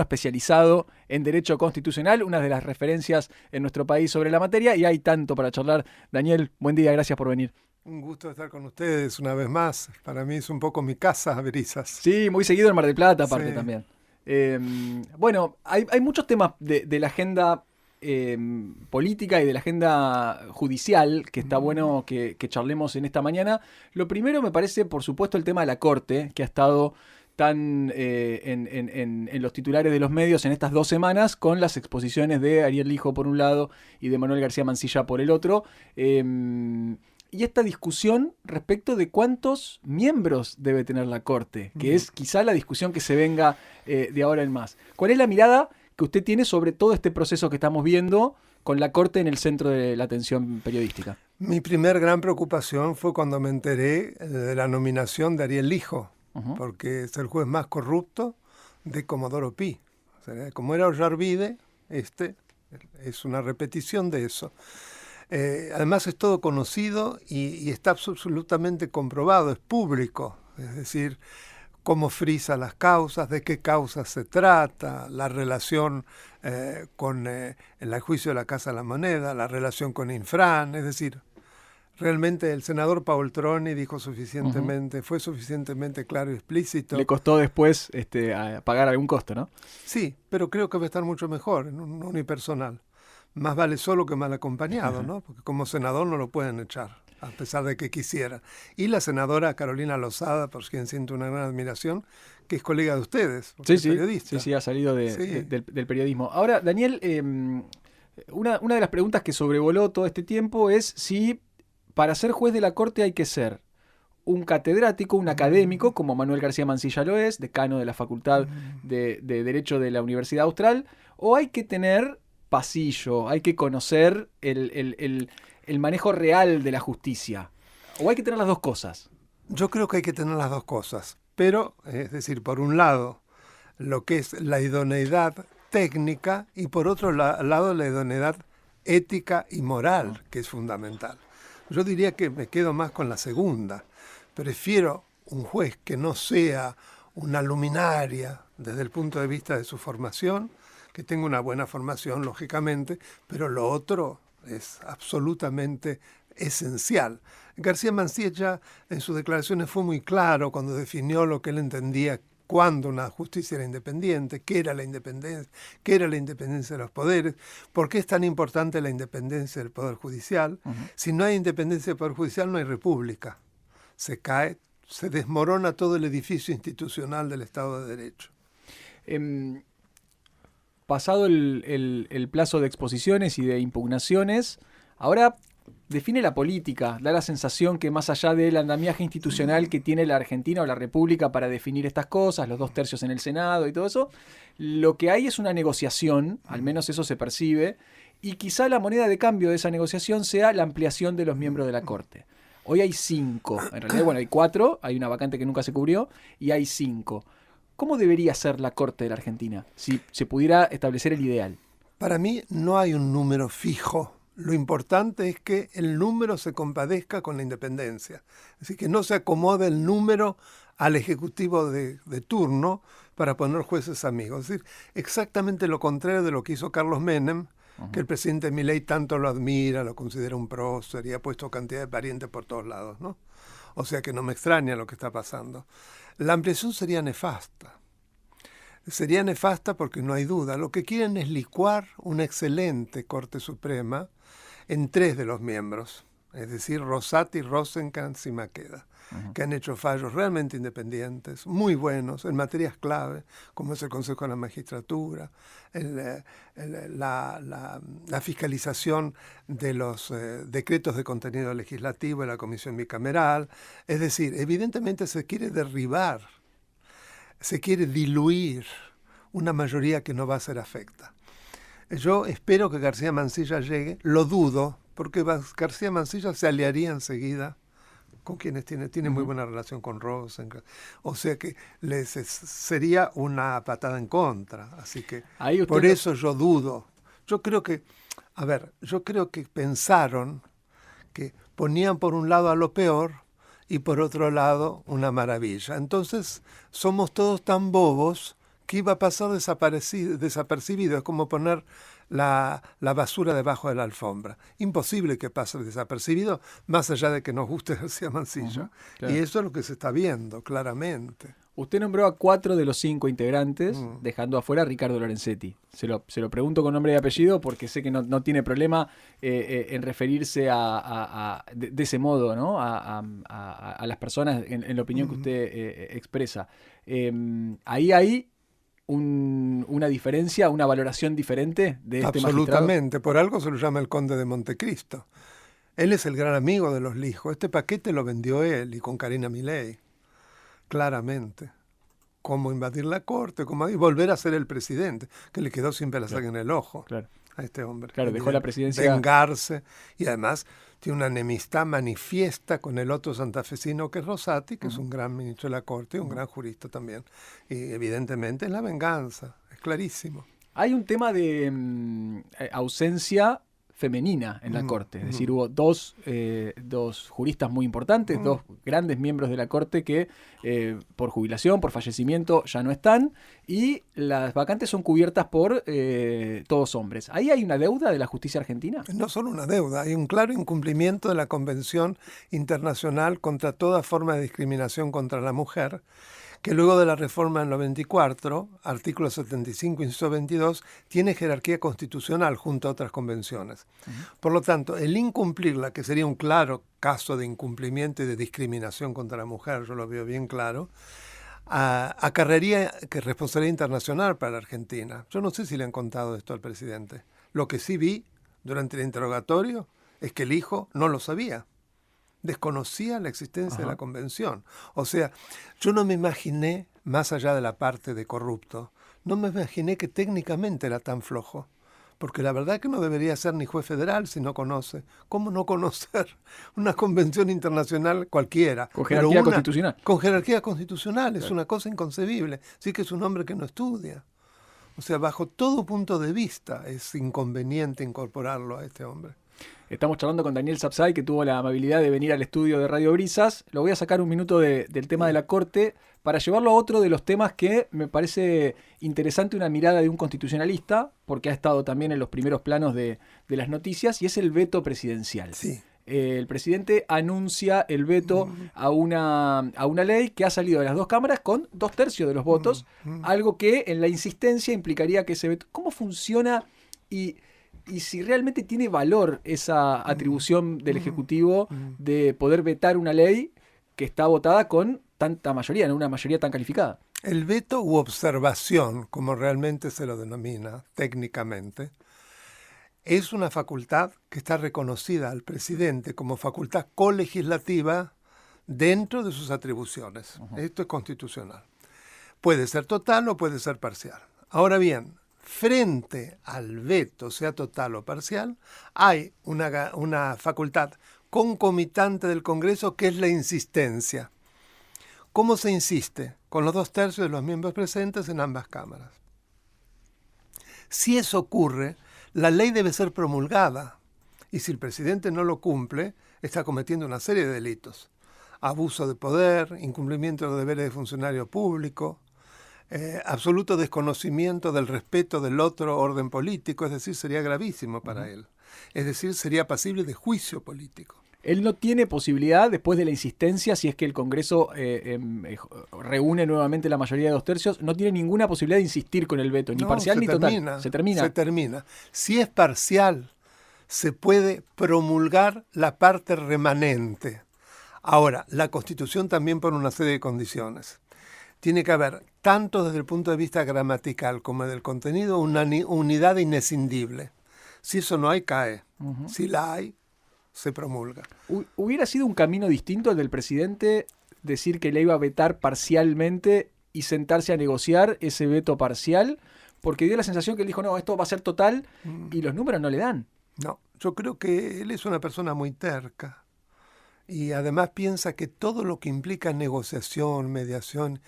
especializado en Derecho Constitucional, una de las referencias en nuestro país sobre la materia, y hay tanto para charlar. Daniel, buen día, gracias por venir. Un gusto estar con ustedes una vez más. Para mí es un poco mi casa, Berizas. Sí, muy seguido en Mar del Plata, Sí. aparte también. Eh, bueno, hay muchos temas de la agenda política y de la agenda judicial que está bueno que charlemos en esta mañana. Lo primero me parece, por supuesto, el tema de la Corte, que ha estado tan en los titulares de los medios en estas 2 semanas, con las exposiciones de Ariel Lijo por un lado y de Manuel García Mansilla por el otro. Y esta discusión respecto de cuántos miembros debe tener la Corte, que es quizá la discusión que se venga de ahora en más. ¿Cuál es la mirada que usted tiene sobre todo este proceso que estamos viendo con la Corte en el centro de la atención periodística? Mi primer gran preocupación fue cuando me enteré de la nominación de Ariel Lijo, porque es el juez más corrupto de Comodoro Pi. O sea, como era Ollarvide, este es una repetición de eso. Además es todo conocido y está absolutamente comprobado, es público, es decir, cómo frisa las causas, de qué causas se trata, la relación con el juicio de la Casa de la Moneda, la relación con Infran, es decir, realmente el senador Paultroni dijo suficientemente, fue suficientemente claro y explícito. Le costó después pagar algún costo, ¿no? Sí, pero creo que va a estar mucho mejor en un unipersonal. Más vale solo que mal acompañado, ¿no? Porque como senador no lo pueden echar, a pesar de que quisiera. Y la senadora Carolina Lozada, por quien siento una gran admiración, que es colega de ustedes, porque es periodista. Sí, ha salido Sí. del periodismo. Ahora, Daniel, una de las preguntas que sobrevoló todo este tiempo es si para ser juez de la Corte hay que ser un catedrático, un académico, como Manuel García Mansilla lo es, decano de la Facultad de Derecho de la Universidad Austral, o hay que tener pasillo, hay que conocer el manejo real de la justicia, o hay que tener las dos cosas. Yo creo que hay que tener las dos cosas, pero, es decir, por un lado, lo que es la idoneidad técnica y por otro lado la idoneidad ética y moral, que es fundamental. Yo diría que me quedo más con la segunda. Prefiero un juez que no sea una luminaria desde el punto de vista de su formación, que tenga una buena formación, lógicamente, pero lo otro es absolutamente esencial. García Mansilla en sus declaraciones fue muy claro cuando definió lo que él entendía cuándo una justicia era independiente, qué era la independencia de los poderes, por qué es tan importante la independencia del Poder Judicial. Si no hay independencia del Poder Judicial no hay república. Se cae, se desmorona todo el edificio institucional del Estado de Derecho. Pasado el plazo de exposiciones y de impugnaciones, ahora define la política, da la sensación que más allá del andamiaje institucional que tiene la Argentina o la República para definir estas cosas, los 2/3 en el Senado y todo eso, lo que hay es una negociación, al menos eso se percibe, y quizá la moneda de cambio de esa negociación sea la ampliación de los miembros de la Corte. Hoy hay 5, en realidad, bueno, hay 4, hay una vacante que nunca se cubrió, y hay 5. ¿Cómo debería ser la Corte de la Argentina si se pudiera establecer el ideal? Para mí no hay un número fijo. Lo importante es que el número se compadezca con la independencia. Es decir, que no se acomode el número al ejecutivo de turno para poner jueces amigos. Es decir, exactamente lo contrario de lo que hizo Carlos Menem, que el presidente Milei tanto lo admira, lo considera un prócer y ha puesto cantidad de parientes por todos lados, ¿no? O sea que no me extraña lo que está pasando. La ampliación sería nefasta. Sería nefasta porque no hay duda. Lo que quieren es licuar una excelente Corte Suprema en 3 de los miembros, es decir, Rosati, Rosencrantz y Maqueda, que han hecho fallos realmente independientes, muy buenos, en materias clave, como es el Consejo de la Magistratura, la fiscalización de los decretos de contenido legislativo de la Comisión Bicameral. Es decir, evidentemente se quiere derribar, se quiere diluir una mayoría que no va a ser afecta. Yo espero que García Mansilla llegue, lo dudo, porque García Mansilla se aliaría enseguida con quienes tiene muy buena relación con Rosencrantz. O sea que sería una patada en contra. Así que por eso yo dudo. Yo creo que pensaron que ponían por un lado a lo peor y por otro lado una maravilla. Entonces somos todos tan bobos que iba a pasar desapercibido. Es como poner la basura debajo de la alfombra. Imposible que pase desapercibido, más allá de que nos guste García Mansilla. Claro. Y eso es lo que se está viendo claramente. Usted nombró a 4 de los 5 integrantes, dejando afuera a Ricardo Lorenzetti. Se lo pregunto con nombre y apellido porque sé que no tiene problema en referirse de ese modo, ¿no? a las personas en la opinión que usted expresa. Ahí hay una diferencia, una valoración diferente de este Absolutamente. magistrado. Por algo se lo llama el Conde de Montecristo. Él es el gran amigo de los Lijos. Este paquete lo vendió él y con Karina Milei. Claramente. Cómo invadir la corte, y volver a ser el presidente, que le quedó siempre la saca en el ojo a este hombre. Claro, dejó la presidencia. Vengarse. Y además tiene una enemistad manifiesta con el otro santafesino que es Rosati, que es un gran ministro de la corte y un gran jurista también. Y evidentemente es la venganza, es clarísimo. Hay un tema de ausencia femenina en la Corte. Es decir, hubo dos juristas muy importantes, 2 grandes miembros de la Corte que por jubilación, por fallecimiento ya no están, y las vacantes son cubiertas por todos hombres. ¿Ahí hay una deuda de la justicia argentina? No solo una deuda, hay un claro incumplimiento de la Convención Internacional contra toda forma de discriminación contra la mujer, que luego de la reforma del 94, artículo 75, inciso 22, tiene jerarquía constitucional junto a otras convenciones. Por lo tanto, el incumplirla, que sería un claro caso de incumplimiento y de discriminación contra la mujer, yo lo veo bien claro, acarrearía que responsabilidad internacional para la Argentina. Yo no sé si le han contado esto al presidente. Lo que sí vi durante el interrogatorio es que el hijo no lo sabía. Desconocía la existencia de la convención. O sea, yo no me imaginé, más allá de la parte de corrupto, no me imaginé que técnicamente era tan flojo. Porque la verdad es que no debería ser ni juez federal si no conoce. ¿Cómo no conocer una convención internacional cualquiera? Con jerarquía constitucional. Con jerarquía constitucional, es una cosa inconcebible. Sí que es un hombre que no estudia. O sea, bajo todo punto de vista es inconveniente incorporarlo a este hombre. Estamos charlando con Daniel Sapsay, que tuvo la amabilidad de venir al estudio de Radio Brisas. Lo voy a sacar un minuto del tema de la Corte para llevarlo a otro de los temas que me parece interesante, una mirada de un constitucionalista, porque ha estado también en los primeros planos de las noticias, y es el veto presidencial. Sí. El presidente anuncia el veto a una ley que ha salido de las 2 cámaras con 2/3 de los votos, algo que en la insistencia implicaría que ese veto... ¿Cómo funciona y si realmente tiene valor esa atribución del Ejecutivo de poder vetar una ley que está votada con tanta mayoría, ¿no? Una mayoría tan calificada? El veto u observación, como realmente se lo denomina técnicamente, es una facultad que está reconocida al presidente como facultad colegislativa dentro de sus atribuciones. Esto es constitucional. Puede ser total o puede ser parcial. Ahora bien, frente al veto, sea total o parcial, hay una facultad concomitante del Congreso que es la insistencia. ¿Cómo se insiste? Con los 2/3 de los miembros presentes en ambas cámaras. Si eso ocurre, la ley debe ser promulgada y si el presidente no lo cumple, está cometiendo una serie de delitos. Abuso de poder, incumplimiento de los deberes de funcionario público, absoluto desconocimiento del respeto del otro orden político, es decir, sería gravísimo para él. Es decir, sería pasible de juicio político. Él no tiene posibilidad, después de la insistencia, si es que el Congreso reúne nuevamente la mayoría de 2/3, no tiene ninguna posibilidad de insistir con el veto, ni parcial ni total. Se termina. Si es parcial, se puede promulgar la parte remanente. Ahora, la Constitución también pone una serie de condiciones. Tiene que haber, tanto desde el punto de vista gramatical como del contenido, una unidad inescindible. Si eso no hay, cae. Si la hay, se promulga. ¿Hubiera sido un camino distinto el del presidente decir que le iba a vetar parcialmente y sentarse a negociar ese veto parcial? Porque dio la sensación que él dijo, no, esto va a ser total, y los números no le dan. No, yo creo que él es una persona muy terca. Y además piensa que todo lo que implica negociación, mediación,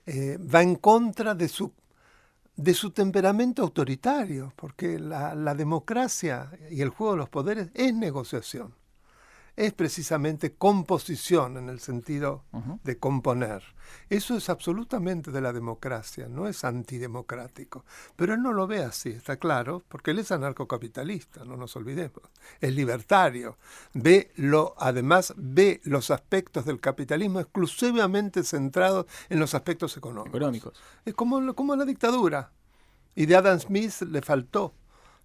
va en contra de su temperamento autoritario, porque la democracia y el juego de los poderes es negociación. es precisamente composición en el sentido de componer. Eso es absolutamente de la democracia, no es antidemocrático. Pero él no lo ve así, está claro, porque él es anarcocapitalista, no nos olvidemos. Es libertario. Además ve los aspectos del capitalismo exclusivamente centrados en los aspectos económicos. Es como la dictadura. Y de Adam Smith le faltó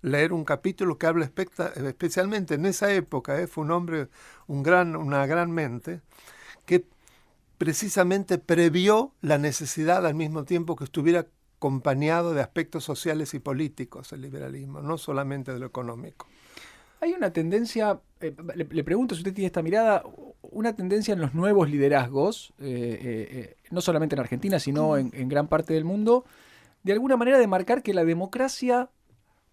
leer un capítulo que habla especialmente en esa época, fue un hombre, una gran mente, que precisamente previó la necesidad al mismo tiempo que estuviera acompañado de aspectos sociales y políticos el liberalismo, no solamente de lo económico. Hay una tendencia, le pregunto si usted tiene esta mirada, una tendencia en los nuevos liderazgos, no solamente en Argentina, sino en gran parte del mundo, de alguna manera de marcar que la democracia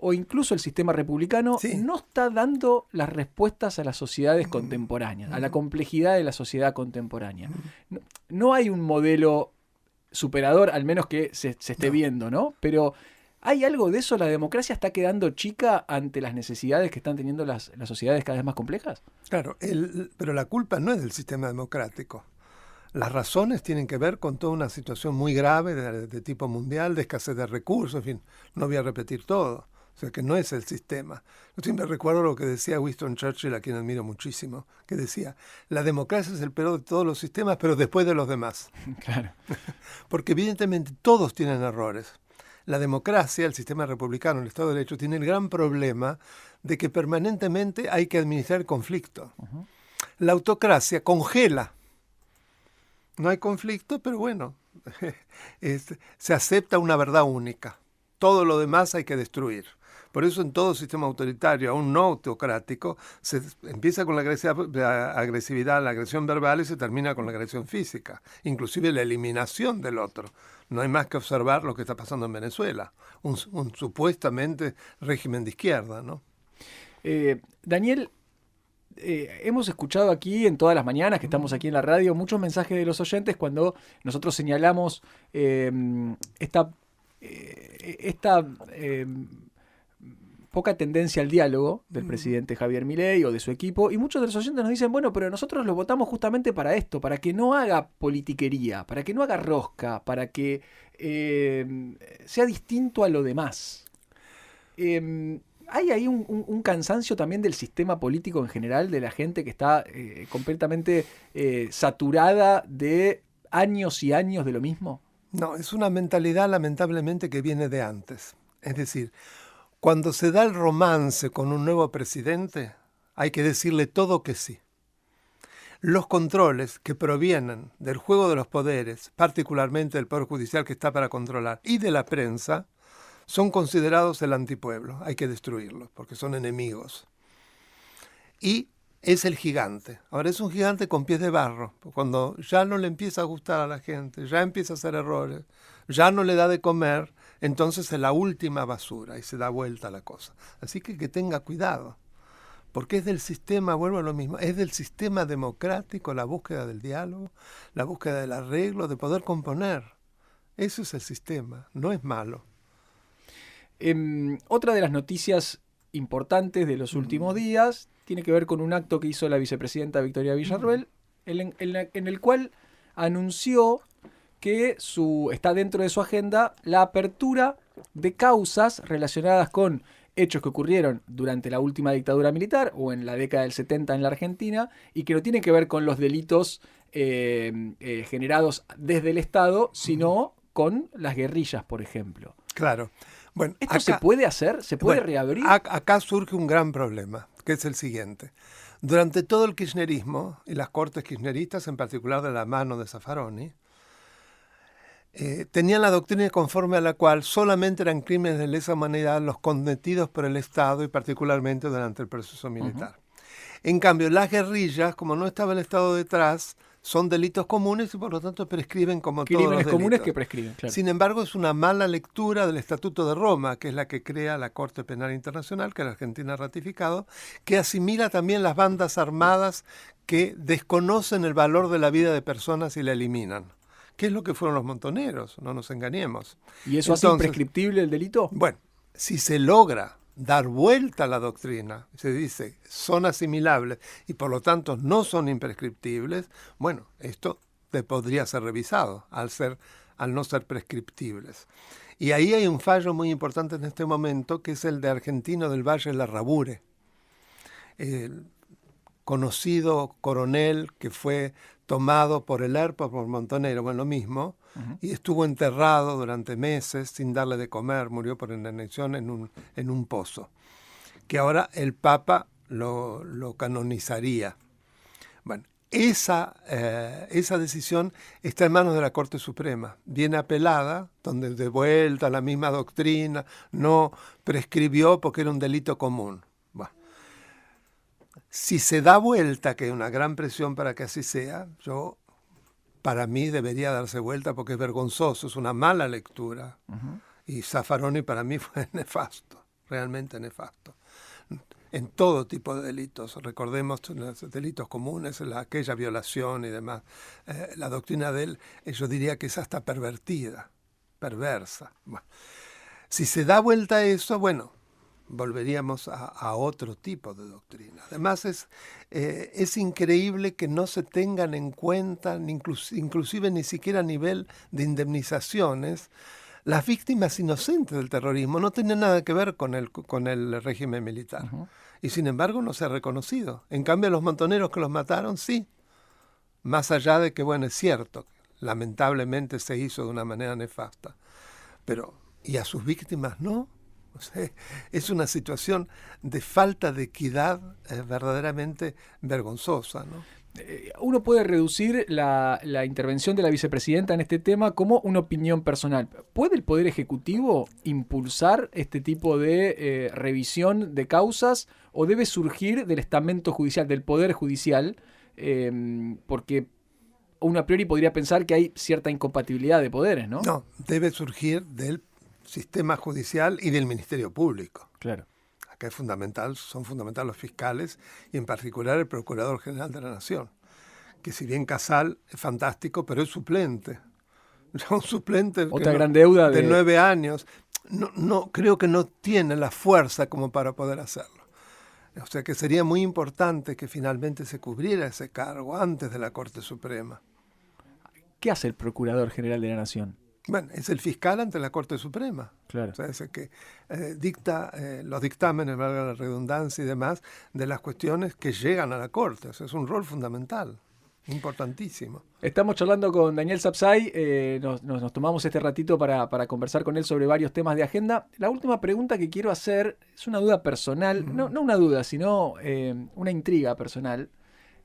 o incluso el sistema republicano no está dando las respuestas a las sociedades contemporáneas, a la complejidad de la sociedad contemporánea. No hay un modelo superador, al menos que se esté viendo, ¿no? Pero ¿hay algo de eso? ¿La democracia está quedando chica ante las necesidades que están teniendo las sociedades cada vez más complejas? Claro, pero la culpa no es del sistema democrático. Las razones tienen que ver con toda una situación muy grave de tipo mundial, de escasez de recursos, en fin, no voy a repetir todo. O sea, que no es el sistema. Yo siempre recuerdo lo que decía Winston Churchill, a quien admiro muchísimo, que decía, la democracia es el peor de todos los sistemas, pero después de los demás. Claro. Porque evidentemente todos tienen errores. La democracia, el sistema republicano, el Estado de Derecho, tiene el gran problema de que permanentemente hay que administrar el conflicto. La autocracia congela. No hay conflicto, pero bueno, se acepta una verdad única. Todo lo demás hay que destruir. Por eso en todo sistema autoritario, aún no autocrático, se empieza con la agresividad, la agresión verbal y se termina con la agresión física, inclusive la eliminación del otro. No hay más que observar lo que está pasando en Venezuela, un supuestamente régimen de izquierda, ¿no? Daniel, hemos escuchado aquí en todas las mañanas que estamos aquí en la radio muchos mensajes de los oyentes cuando nosotros señalamos esta poca tendencia al diálogo del presidente Javier Milei o de su equipo, y muchos de los oyentes nos dicen, bueno, pero nosotros lo votamos justamente para esto, para que no haga politiquería, para que no haga rosca, para que sea distinto a lo demás. Hay ahí un cansancio también del sistema político en general, de la gente que está completamente saturada de años y años de lo mismo. No, es una mentalidad lamentablemente que viene de antes. Es decir, cuando se da el romance con un nuevo presidente, hay que decirle todo que sí. Los controles que provienen del juego de los poderes, particularmente del Poder Judicial que está para controlar, y de la prensa, son considerados el antipueblo. Hay que destruirlos porque son enemigos. Y es el gigante. Ahora es un gigante con pies de barro. Cuando ya no le empieza a gustar a la gente, ya empieza a hacer errores, ya no le da de comer, entonces es la última basura y se da vuelta la cosa. Así que tenga cuidado, porque es del sistema, vuelvo a lo mismo, es del sistema democrático la búsqueda del diálogo, la búsqueda del arreglo, de poder componer. Eso es el sistema, no es malo. Otra de las noticias importantes de los últimos días tiene que ver con un acto que hizo la vicepresidenta Victoria Villarruel, en el cual anunció que está dentro de su agenda la apertura de causas relacionadas con hechos que ocurrieron durante la última dictadura militar o en la década del 70 en la Argentina y que no tienen que ver con los delitos generados desde el Estado, sino con las guerrillas, por ejemplo. Claro. Bueno, ¿Esto se puede hacer? ¿Se puede reabrir? Acá surge un gran problema, que es el siguiente. Durante todo el kirchnerismo, y las cortes kirchneristas, en particular de la mano de Zaffaroni, tenían la doctrina conforme a la cual solamente eran crímenes de lesa humanidad los cometidos por el Estado y particularmente durante el proceso militar. En cambio, las guerrillas, como no estaba el Estado detrás, son delitos comunes y por lo tanto prescriben como todos los delitos. Crímenes comunes que prescriben, claro. Sin embargo, es una mala lectura del Estatuto de Roma, que es la que crea la Corte Penal Internacional, que la Argentina ha ratificado, que asimila también las bandas armadas que desconocen el valor de la vida de personas y la eliminan. ¿Qué es lo que fueron los montoneros? No nos engañemos. ¿Y eso hace imprescriptible el delito? Bueno, si se logra dar vuelta a la doctrina, se dice son asimilables y por lo tanto no son imprescriptibles, bueno, esto podría ser revisado al no ser prescriptibles. Y ahí hay un fallo muy importante en este momento, que es el de Argentino del Valle Larrabure, el conocido coronel que fue tomado por el ERP o por Montonero, bueno, lo mismo, y estuvo enterrado durante meses sin darle de comer, murió por inanición en un pozo, que ahora el Papa lo canonizaría. Bueno, esa decisión está en manos de la Corte Suprema, viene apelada, donde de vuelta la misma doctrina, no prescribió porque era un delito común. Bueno, si se da vuelta, que hay una gran presión para que así sea, para mí debería darse vuelta porque es vergonzoso, es una mala lectura. Y Zaffaroni para mí fue nefasto, realmente nefasto. En todo tipo de delitos, recordemos los delitos comunes, aquella violación y demás. La doctrina de él, yo diría que es hasta pervertida, perversa. Bueno, si se da vuelta a eso, bueno, volveríamos a otro tipo de doctrina. Además es increíble que no se tengan en cuenta, inclusive ni siquiera a nivel de indemnizaciones, las víctimas inocentes del terrorismo. No tienen nada que ver con el régimen militar. Y sin embargo no se ha reconocido. En cambio los montoneros que los mataron, sí. Más allá de que, bueno, es cierto, lamentablemente se hizo de una manera nefasta. Pero, ¿y a sus víctimas no? O sea, es una situación de falta de equidad verdaderamente vergonzosa, ¿no? Uno puede reducir la intervención de la vicepresidenta en este tema como una opinión personal. ¿Puede el Poder Ejecutivo impulsar este tipo de revisión de causas o debe surgir del estamento judicial, del Poder Judicial? Porque uno a priori podría pensar que hay cierta incompatibilidad de poderes, ¿no? No, debe surgir del sistema judicial y del Ministerio Público. Claro. Acá son fundamentales los fiscales y en particular el Procurador General de la Nación, que si bien Casal es fantástico, pero es suplente. Un suplente otra gran deuda de 9 años. No, creo que no tiene la fuerza como para poder hacerlo. O sea que sería muy importante que finalmente se cubriera ese cargo antes de la Corte Suprema. ¿Qué hace el Procurador General de la Nación? Bueno, es el fiscal ante la Corte Suprema. Claro. O sea, es el que dicta los dictámenes, valga la redundancia y demás, de las cuestiones que llegan a la Corte. O sea, es un rol fundamental, importantísimo. Estamos charlando con Daniel Sapsay, nos tomamos este ratito para conversar con él sobre varios temas de agenda. La última pregunta que quiero hacer es una duda personal, no una duda, sino una intriga personal.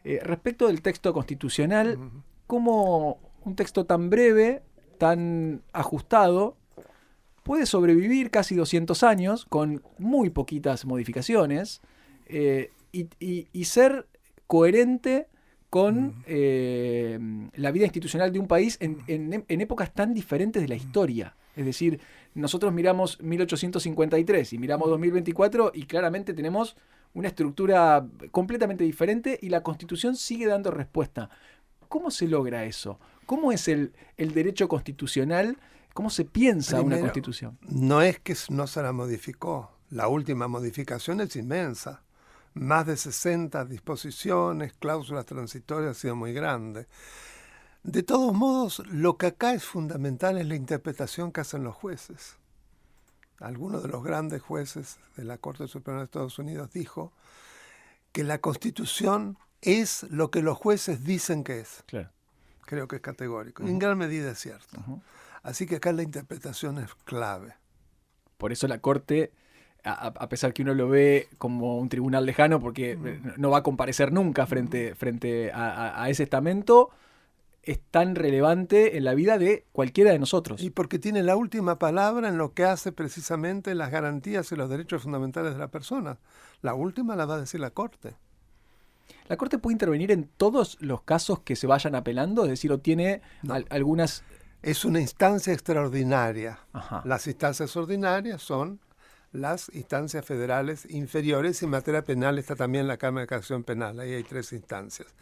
Respecto del texto constitucional, ¿cómo un texto tan breve, tan ajustado, puede sobrevivir casi 200 años con muy poquitas modificaciones y ser coherente con la vida institucional de un país en épocas tan diferentes de la historia? Es decir, nosotros miramos 1853 y miramos 2024 y claramente tenemos una estructura completamente diferente y la Constitución sigue dando respuesta. ¿Cómo se logra eso? ¿Cómo es el derecho constitucional? ¿Cómo se piensa una Constitución? No es que no se la modificó. La última modificación es inmensa. Más de 60 disposiciones, cláusulas transitorias, ha sido muy grande. De todos modos, lo que acá es fundamental es la interpretación que hacen los jueces. Alguno de los grandes jueces de la Corte Suprema de Estados Unidos dijo que la Constitución es lo que los jueces dicen que es. Claro. Creo que es categórico. Y en gran medida es cierto. Así que acá la interpretación es clave. Por eso la Corte, a pesar que uno lo ve como un tribunal lejano, porque no va a comparecer nunca frente a ese estamento, es tan relevante en la vida de cualquiera de nosotros. Y porque tiene la última palabra en lo que hace precisamente las garantías y los derechos fundamentales de la persona. La última la va a decir la Corte. ¿La Corte puede intervenir en todos los casos que se vayan apelando? Es decir, ¿o tiene algunas...? Es una instancia extraordinaria. Ajá. Las instancias ordinarias son las instancias federales inferiores y en materia penal está también la Cámara de Casación Penal. Ahí hay 3 instancias.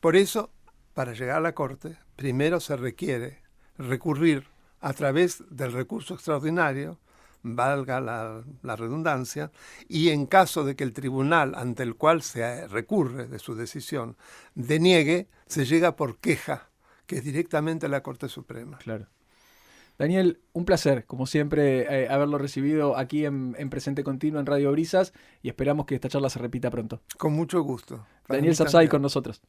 Por eso, para llegar a la Corte, primero se requiere recurrir a través del recurso extraordinario valga la redundancia, y en caso de que el tribunal ante el cual se recurre de su decisión deniegue, se llega por queja, que es directamente a la Corte Suprema. Claro. Daniel, un placer, como siempre, haberlo recibido aquí en Presente Continuo en Radio Brisas y esperamos que esta charla se repita pronto. Con mucho gusto. Daniel Sapsay con nosotros.